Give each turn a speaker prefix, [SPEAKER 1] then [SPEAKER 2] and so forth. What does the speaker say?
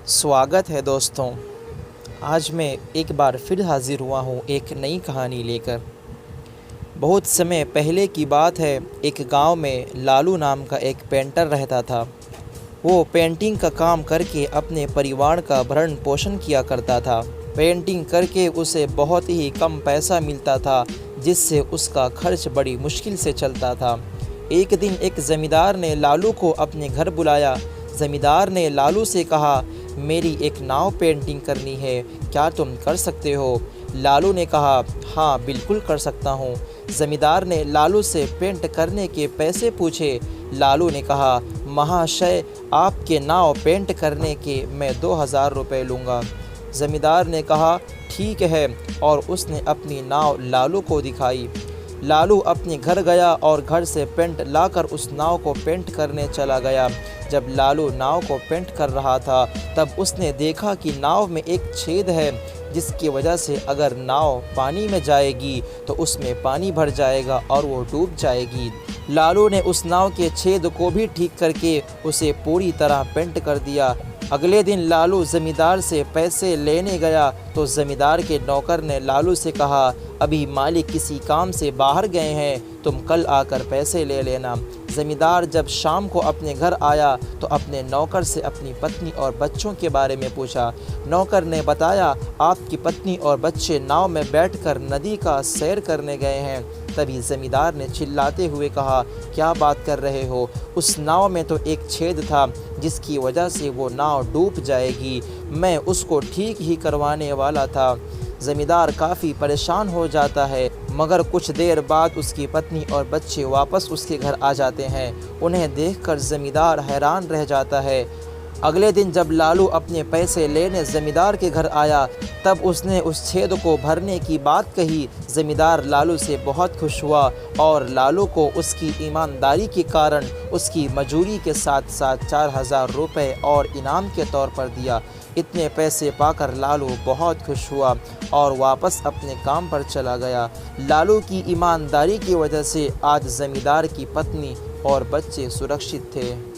[SPEAKER 1] स्वागत है दोस्तों। आज मैं एक बार फिर हाज़िर हुआ हूँ एक नई कहानी लेकर। बहुत समय पहले की बात है। एक गांव में लालू नाम का एक पेंटर रहता था। वो पेंटिंग का काम करके अपने परिवार का भरण पोषण किया करता था। पेंटिंग करके उसे बहुत ही कम पैसा मिलता था, जिससे उसका खर्च बड़ी मुश्किल से चलता था। एक दिन एक ज़मींदार ने लालू को अपने घर बुलाया। ज़मींदार ने लालू से कहा, मेरी एक नाव पेंटिंग करनी है, क्या तुम कर सकते हो? लालू ने कहा, हाँ बिल्कुल कर सकता हूँ। ज़मींदार ने लालू से पेंट करने के पैसे पूछे। लालू ने कहा, महाशय, आपके नाव पेंट करने के मैं 2000 रुपये लूँगा। ज़मींदार ने कहा, ठीक है, और उसने अपनी नाव लालू को दिखाई। लालू अपने घर गया और घर से पेंट लाकर उस नाव को पेंट करने चला गया। जब लालू नाव को पेंट कर रहा था, तब उसने देखा कि नाव में एक छेद है, जिसकी वजह से अगर नाव पानी में जाएगी तो उसमें पानी भर जाएगा और वो डूब जाएगी। लालू ने उस नाव के छेद को भी ठीक करके उसे पूरी तरह पेंट कर दिया। अगले दिन लालू ज़मींदार से पैसे लेने गया तो ज़मींदार के नौकर ने लालू से कहा, अभी मालिक किसी काम से बाहर गए हैं, तुम कल आकर पैसे ले लेना। ज़मींदार जब शाम को अपने घर आया तो अपने नौकर से अपनी पत्नी और बच्चों के बारे में पूछा। नौकर ने बताया, आपकी पत्नी और बच्चे नाव में बैठकर नदी का सैर करने गए हैं। तभी ज़मींदार ने चिल्लाते हुए कहा, क्या बात कर रहे हो? उस नाव में तो एक छेद था, जिसकी वजह से वो नाव डूब जाएगी। मैं उसको ठीक ही करवाने वाला था। ज़मींदार काफ़ी परेशान हो जाता है, मगर कुछ देर बाद उसकी पत्नी और बच्चे वापस उसके घर आ जाते हैं। उन्हें देखकर ज़मींदार हैरान रह जाता है। अगले दिन जब लालू अपने पैसे लेने ज़मींदार के घर आया, तब उसने उस छेद को भरने की बात कही। ज़मींदार लालू से बहुत खुश हुआ और लालू को उसकी ईमानदारी के कारण उसकी मजूरी के साथ साथ 4000 रुपये और इनाम के तौर पर दिया। इतने पैसे पाकर लालू बहुत खुश हुआ और वापस अपने काम पर चला गया। लालू की ईमानदारी की वजह से आज ज़मींदार की पत्नी और बच्चे सुरक्षित थे।